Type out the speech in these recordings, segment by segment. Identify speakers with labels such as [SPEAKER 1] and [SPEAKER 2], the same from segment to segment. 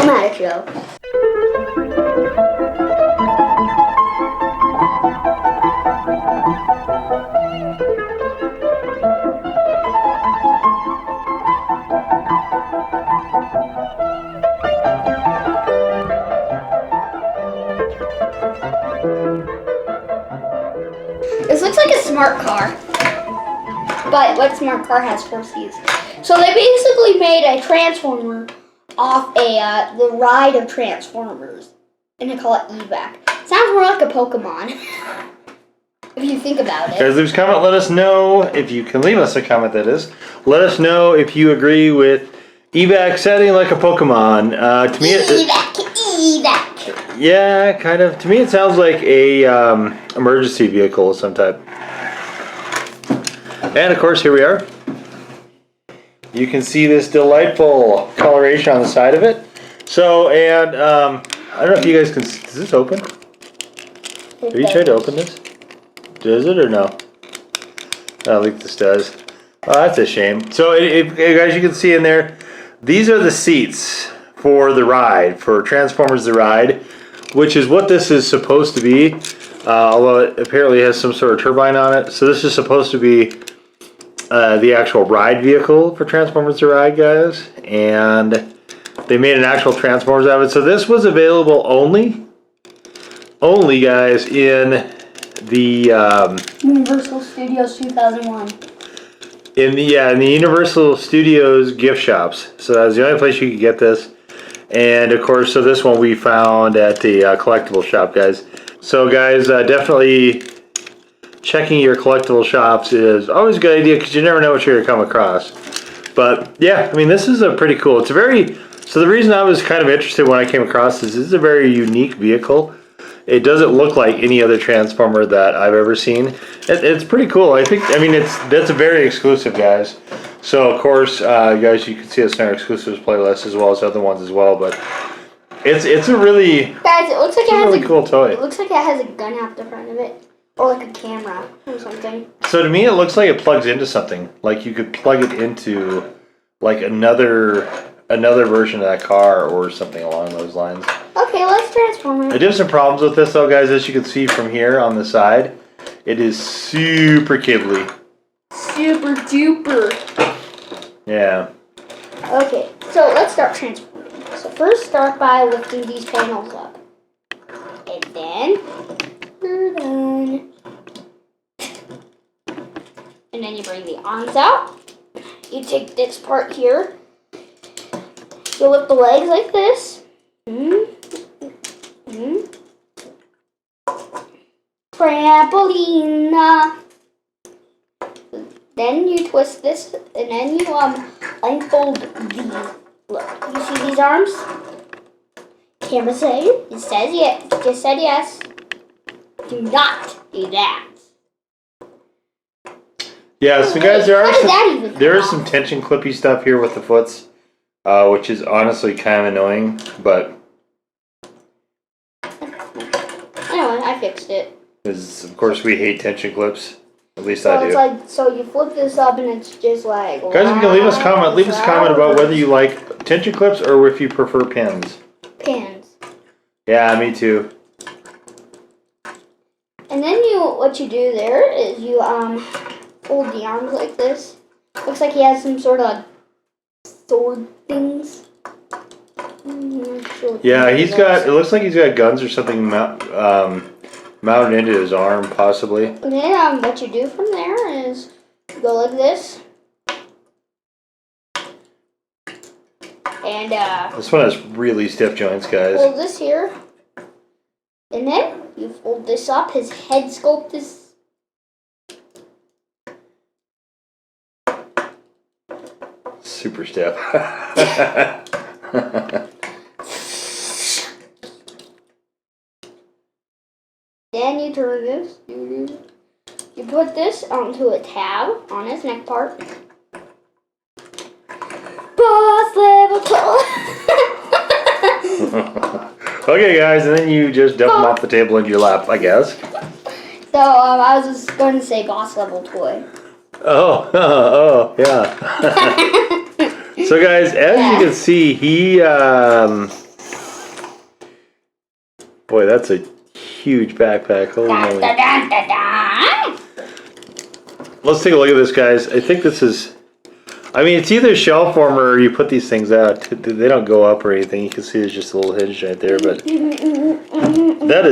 [SPEAKER 1] dramatic show. This looks like a smart car, but what smart car has 4 seats? So they basically made a transformer off the ride of Transformers, and they call it Evac. Sounds more like a Pokemon, if you think about it.
[SPEAKER 2] Guys, leave us a comment. Let us know if you can leave us a comment. That is, let us know if you agree with Evac sounding like a Pokemon. To me,
[SPEAKER 1] Evac.
[SPEAKER 2] Yeah, kind of. To me, it sounds like a emergency vehicle of some type. And of course, here we are. You can see this delightful coloration on the side of it. So, and I don't know if you guys can. Does this open? Have you tried to open this? Does it or no? I don't think this does. Oh, that's a shame. So, guys, you can see in there, these are the seats for the ride, for Transformers the Ride, which is what this is supposed to be, although it apparently has some sort of turbine on it. So this is supposed to be the actual ride vehicle for Transformers the Ride, guys, and they made an actual Transformers out of it. So this was available only guys, in the
[SPEAKER 1] Universal Studios 2001.
[SPEAKER 2] In the Universal Studios gift shops. So that was the only place you could get this. And of course, so this one we found at the collectible shop, guys. So guys, definitely checking your collectible shops is always a good idea, because you never know what you're going to come across. But yeah, I mean, this is a pretty cool. It's a very, so the reason I was kind of interested when I came across this is a very unique vehicle. It doesn't look like any other Transformer that I've ever seen. It's pretty cool. I mean, that's a very exclusive, guys. So of course, guys, you can see us in our exclusives playlist as well as other ones as well. But it's a really,
[SPEAKER 1] guys, it looks like it has
[SPEAKER 2] really cool toy.
[SPEAKER 1] It looks like it has a gun out the front of it, or like a camera or something.
[SPEAKER 2] So to me, it looks like it plugs into something. Like you could plug it into like another version of that car or something along those lines.
[SPEAKER 1] Okay, let's transform it.
[SPEAKER 2] I do have some problems with this though, guys. As you can see from here on the side, it is super kiddly.
[SPEAKER 1] Super duper.
[SPEAKER 2] Yeah.
[SPEAKER 1] Okay, so let's start transforming. So first start by lifting these panels up. And then we're done. And then you bring the arms out. You take this part here. You lift the legs like this. Trampoline. Then you twist this, and then you unfold these. Look, you see these arms? Camera says it says yes. Just said yes. Do not do that.
[SPEAKER 2] Yeah. So guys, there are some
[SPEAKER 1] off?
[SPEAKER 2] tension clippy stuff here with the foots, which is honestly kind of annoying, but
[SPEAKER 1] Anyway, I fixed it.
[SPEAKER 2] because of course we hate tension clips. At least I do.
[SPEAKER 1] It's like, so you flip this up and it's just like,
[SPEAKER 2] Guys, you can leave us a comment. Leave us a comment about whether you like tension clips or if you prefer pins.
[SPEAKER 1] Pins.
[SPEAKER 2] Yeah, me too.
[SPEAKER 1] And then what you do there is you fold the arms like this. Looks like he has some sort of sword things.
[SPEAKER 2] Yeah, it looks like he's got guns or something mounted into his arm, possibly.
[SPEAKER 1] And then what you do from there is you go like this. And
[SPEAKER 2] this one has really stiff joints, guys.
[SPEAKER 1] fold this here. And then you fold this up. His head sculpt is
[SPEAKER 2] super stiff.
[SPEAKER 1] Then you turn this. You put this onto a tab on his neck part. Boss level
[SPEAKER 2] Okay, guys, and then you just dump them off the table into your lap, I guess.
[SPEAKER 1] So I was just going to say boss level toy.
[SPEAKER 2] Yeah. So guys, as you can see, he boy, that's a huge backpack. Holy moly. Let's take a look at this, guys. I think this is... I mean, it's either shell form or you put these things out. They don't go up or anything. You can see there's just a little hinge right there, but that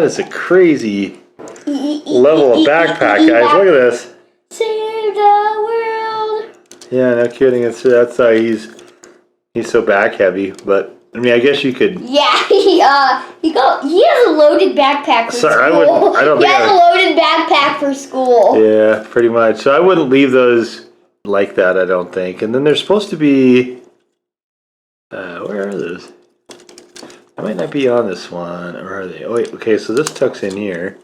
[SPEAKER 2] is a crazy level of backpack, guys. Look at this.
[SPEAKER 1] Save the world.
[SPEAKER 2] Yeah, no kidding. That's how he's so back heavy. But I mean, I guess you could.
[SPEAKER 1] Yeah, he has a loaded backpack for school.
[SPEAKER 2] I don't
[SPEAKER 1] he
[SPEAKER 2] think
[SPEAKER 1] has a loaded backpack for school.
[SPEAKER 2] Yeah, pretty much. So I wouldn't leave those like that, I don't think. And then there's supposed to be... where are those? They might not be on this one. Or are they? Oh, wait. Okay, so this tucks in here.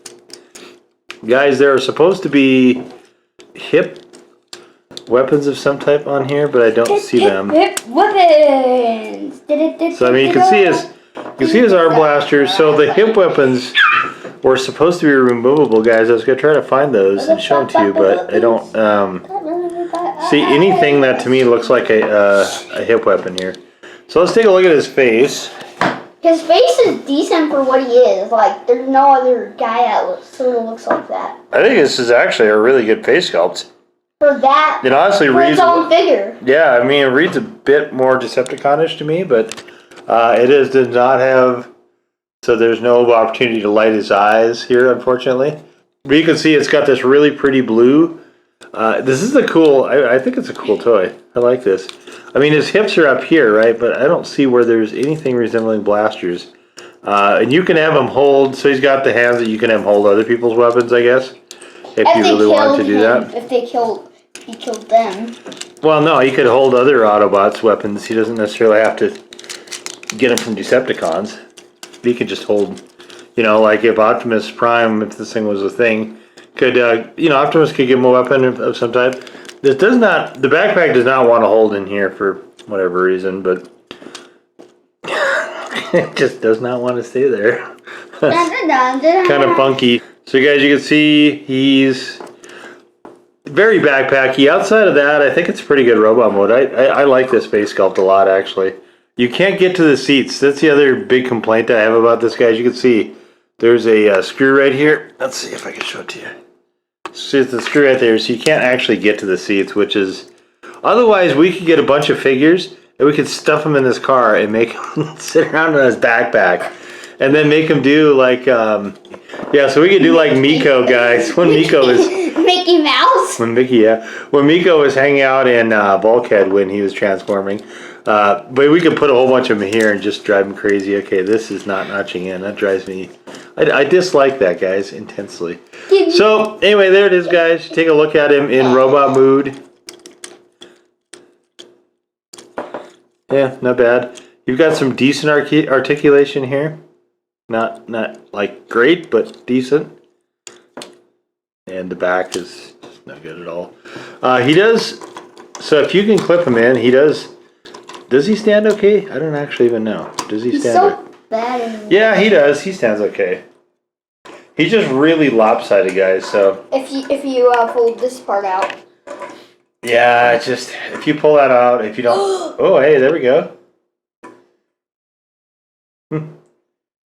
[SPEAKER 2] Guys, there are supposed to be hip weapons of some type on here, but I don't see them.
[SPEAKER 1] Hip weapons!
[SPEAKER 2] So, I mean, you can see his arm blasters. So the hip weapons were supposed to be removable, guys. I was going to try to find those and show them to you, but I don't... see anything that to me looks like a hip weapon here. So let's take a look at his face.
[SPEAKER 1] His face is decent for what he is. Like, there's no other guy that sort of looks like that.
[SPEAKER 2] I think this is actually a really good face sculpt.
[SPEAKER 1] For that,
[SPEAKER 2] it honestly
[SPEAKER 1] for his own figure.
[SPEAKER 2] Yeah, I mean, it reads a bit more Decepticon-ish to me, but does not have... So there's no opportunity to light his eyes here, unfortunately. But you can see it's got this really pretty blue. This is a cool... I think it's a cool toy. I like this. I mean, his hips are up here, right? But I don't see where there's anything resembling blasters. And you can have him hold... So he's got the hands that you can have him hold other people's weapons, I guess. If you really want to do that.
[SPEAKER 1] If he killed them.
[SPEAKER 2] Well, no, he could hold other Autobots' weapons. He doesn't necessarily have to get them from Decepticons. He could just hold... You know, like if Optimus Prime, if this thing was a thing... Could Optimus could give him a weapon of some type. This does not. The backpack does not want to hold in here for whatever reason, but it just does not want to stay there. Kind of funky. So, guys, you can see he's very backpacky. Outside of that, I think it's pretty good robot mode. I like this face sculpt a lot, actually. You can't get to the seats. That's the other big complaint I have about this, guys. You can see there's a screw right here. Let's see if I can show it to you. See, it's the screw right there, so you can't actually get to the seats, which is... Otherwise, we could get a bunch of figures, and we could stuff them in this car and make them sit around in his backpack. And then make them do, like, yeah, so we could do, like, Miko, guys. When Miko was...
[SPEAKER 1] Mickey Mouse?
[SPEAKER 2] When Miko was hanging out in Bulkhead when he was transforming. But we could put a whole bunch of them here and just drive him crazy. Okay, this is not notching in. That drives me... I dislike that, guys, intensely. So, anyway, there it is, guys. Take a look at him in robot mood. Yeah, not bad. You've got some decent articulation here. Not like great, but decent. And the back is just not good at all. He does... So if you can clip him in, he does... Does he stand okay? I don't actually even know. Does he stand okay?
[SPEAKER 1] Bad.
[SPEAKER 2] Yeah, he does. He stands okay. He's just really lopsided, guys. So
[SPEAKER 1] if you fold this part out.
[SPEAKER 2] Yeah, it's just if you pull that out, if you don't. Oh, hey, there we go.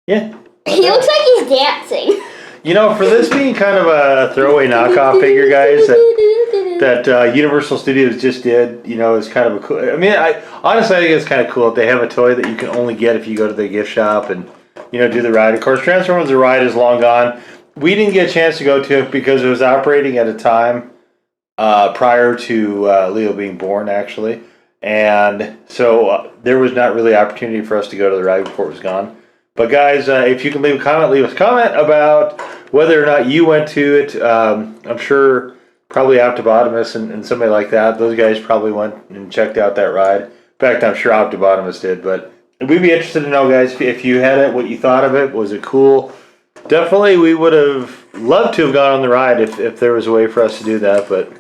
[SPEAKER 2] Yeah.
[SPEAKER 1] He looks like he's dancing.
[SPEAKER 2] You know, for this being kind of a throwaway knockoff figure, guys, that Universal Studios just did, you know, is kind of a cool... I mean, honestly, I think it's kind of cool that they have a toy that you can only get if you go to the gift shop and, you know, do the ride. Of course, Transformers The Ride is long gone. We didn't get a chance to go to it because it was operating at a time prior to Leo being born, actually. And so there was not really opportunity for us to go to the ride before it was gone. But guys, if you can leave us a comment about whether or not you went to it. I'm sure probably Optibotimus and somebody like that. Those guys probably went and checked out that ride. In fact, I'm sure Optibotimus did. But we'd be interested to know, guys, if you had it, what you thought of it. Was it cool? Definitely, we would have loved to have gone on the ride if there was a way for us to do that. But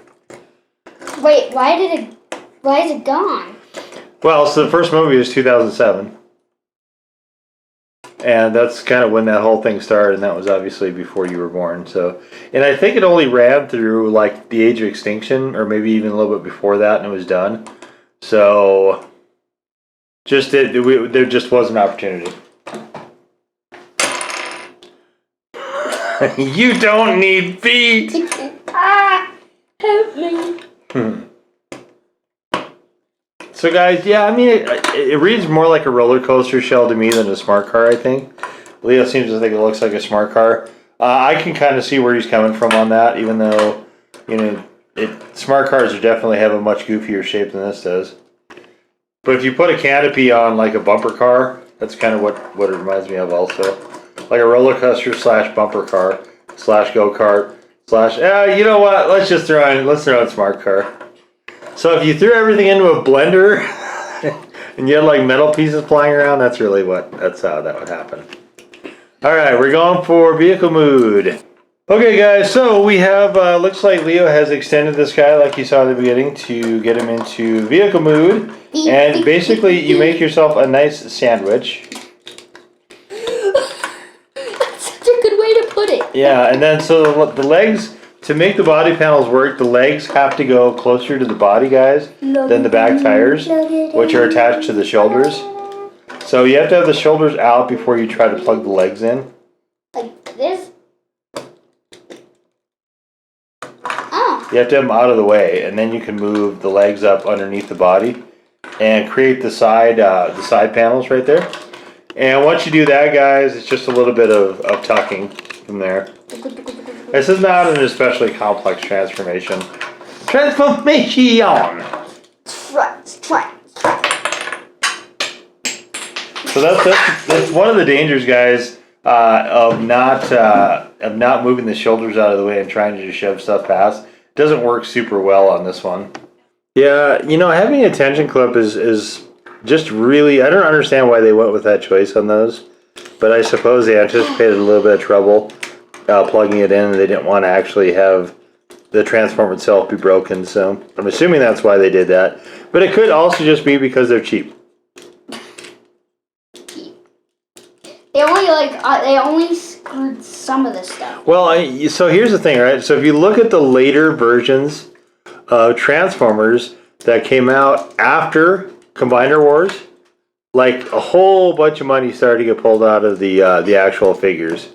[SPEAKER 1] wait, why is it gone?
[SPEAKER 2] Well, so the first movie was 2007. And that's kind of when that whole thing started, and that was obviously before you were born. So, and I think it only ran through like the Age of Extinction, or maybe even a little bit before that, and it was done. So, there just was an opportunity. You don't need feet.
[SPEAKER 1] Help me.
[SPEAKER 2] So guys, yeah, I mean, it reads more like a roller coaster shell to me than a smart car, I think. Leo seems to think it looks like a smart car. I can kind of see where he's coming from on that, even though, you know, smart cars definitely have a much goofier shape than this does. But if you put a canopy on like a bumper car, that's kind of what it reminds me of also. Like a roller coaster / bumper car / go-kart / you know what? Let's throw in smart car. So if you threw everything into a blender and you had like metal pieces flying around, that's how that would happen. All right, we're going for vehicle mood. Okay guys, so we have, looks like Leo has extended this guy like you saw at the beginning to get him into vehicle mood. And basically you make yourself a nice sandwich.
[SPEAKER 1] That's such a good way to put it.
[SPEAKER 2] Yeah, and then so the legs, to make the body panels work, the legs have to go closer to the body, guys, than the back tires, which are attached to the shoulders. So you have to have the shoulders out before you try to plug the legs in.
[SPEAKER 1] Like this?
[SPEAKER 2] You have to have them out of the way, and then you can move the legs up underneath the body and create the side panels right there. And once you do that, guys, it's just a little bit of tucking from there. This is not an especially complex transformation. Transformation! So that's one of the dangers, guys, of not moving the shoulders out of the way and trying to just shove stuff past. It doesn't work super well on this one. Yeah, you know, having a tension clip is just really, I don't understand why they went with that choice on those, but I suppose they anticipated a little bit of trouble plugging it in, and they didn't want to actually have the transformer itself be broken, so I'm assuming that's why they did that. But it could also just be because they're cheap.
[SPEAKER 1] They only screwed some of this stuff.
[SPEAKER 2] Well, so here's the thing, right? So if you look at the later versions of Transformers that came out after Combiner Wars, like a whole bunch of money started to get pulled out of the actual figures.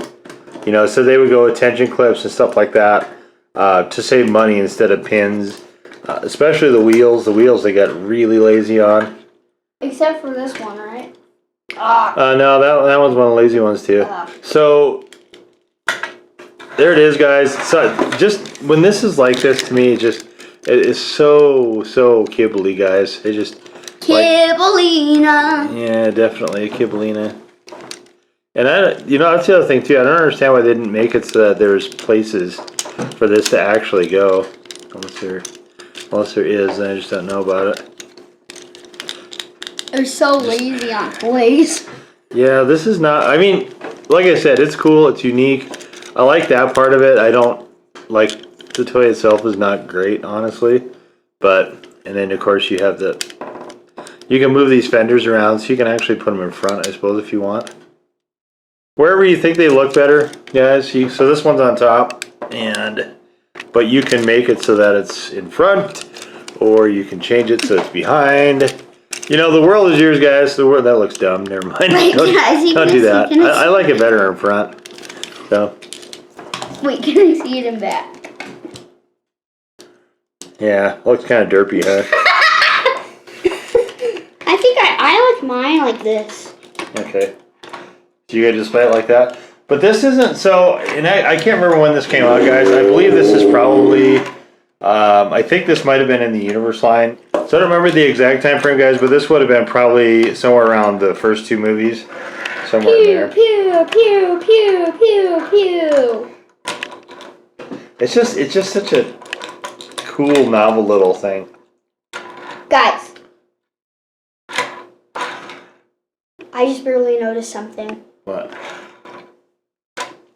[SPEAKER 2] You know, so they would go with tension clips and stuff like that to save money instead of pins. Especially the wheels. The wheels they got really lazy on.
[SPEAKER 1] Except for this one, right?
[SPEAKER 2] No, that one's one of the lazy ones too. So there it is, guys. So just when this is like this, to me, it is so kibbly, guys. It just
[SPEAKER 1] Kibblina.
[SPEAKER 2] Like, yeah, definitely a kibblina. And that's the other thing too. I don't understand why they didn't make it so that there's places for this to actually go. Unless there is, and I just don't know about it.
[SPEAKER 1] They're so lazy on toys.
[SPEAKER 2] Yeah, this is not, I mean, like I said, it's cool, it's unique. I like that part of it. I don't like the toy itself is not great, honestly. But, and then of course you have you can move these fenders around so you can actually put them in front, I suppose, if you want. Wherever you think they look better, guys. So this one's on top, but you can make it so that it's in front, or you can change it so it's behind. You know, the world is yours, guys. The world, that looks dumb. Never mind.
[SPEAKER 1] Wait,
[SPEAKER 2] don't do that. I like it better in front. So.
[SPEAKER 1] Wait, can I see it in back?
[SPEAKER 2] Yeah, looks kind of derpy, huh?
[SPEAKER 1] I think I like mine like this.
[SPEAKER 2] Okay. So you gotta display it like that. But this isn't so. And I can't remember when this came out, guys. I believe this is probably. I think this might have been in the Universe line. So I don't remember the exact time frame, guys, but this would have been probably somewhere around the first two movies. Somewhere in there.
[SPEAKER 1] Pew, pew, pew, pew, pew.
[SPEAKER 2] It's just such a cool, novel little thing.
[SPEAKER 1] Guys. I just barely noticed something.
[SPEAKER 2] What?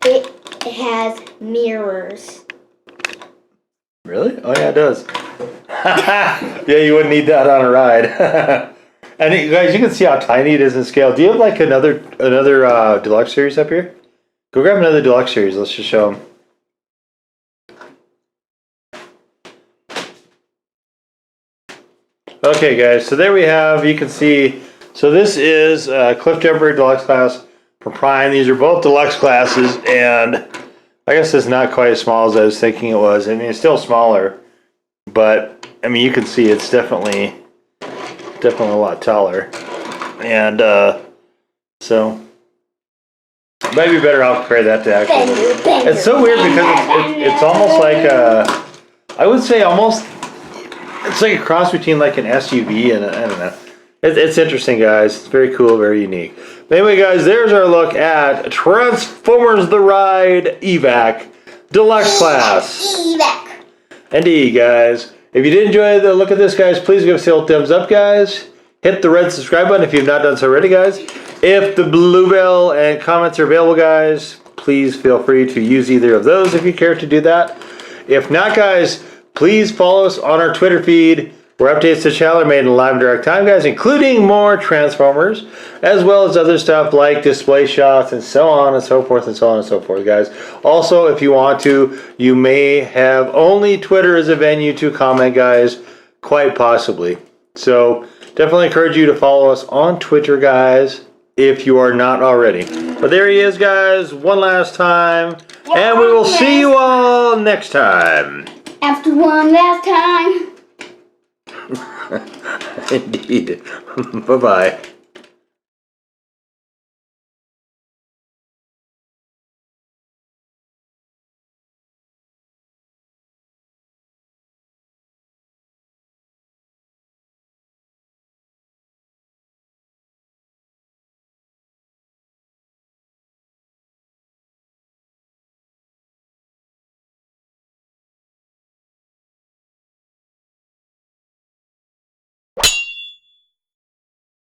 [SPEAKER 1] It has mirrors.
[SPEAKER 2] Really? Oh yeah, it does. Yeah, you wouldn't need that on a ride. And guys, you can see how tiny it is in scale. Do you have like another deluxe series up here? Go grab another deluxe series. Let's just show them. Okay, guys. So there we have. You can see. So this is Cliff Jumper Deluxe class for Prime. These are both deluxe classes, and I guess it's not quite as small as I was thinking it was. I mean, it's still smaller, but I mean, you can see it's definitely a lot taller, and so maybe better I'll compare that to actually. It's so weird because it's almost like I would say almost it's like a cross between like an SUV and I don't know. It's interesting, guys. It's very cool, very unique. But anyway, guys, there's our look at Transformers The Ride Evac Deluxe Class.
[SPEAKER 1] Evac.
[SPEAKER 2] Indeed, guys. If you did enjoy the look at this, guys, please give us a thumbs up, guys. Hit the red subscribe button if you've not done so already, guys. If the blue bell and comments are available, guys, please feel free to use either of those if you care to do that. If not, guys, please follow us on our Twitter feed, where updates to the channel are made in live and direct time, guys, including more Transformers, as well as other stuff like display shots and so on and so forth and so on and so forth, guys. Also, if you want to, you may have only Twitter as a venue to comment, guys, quite possibly. So definitely encourage you to follow us on Twitter, guys, if you are not already. But there he is, guys, one last time, and we will see you all next time.
[SPEAKER 1] After one last time.
[SPEAKER 2] Indeed. Bye-bye.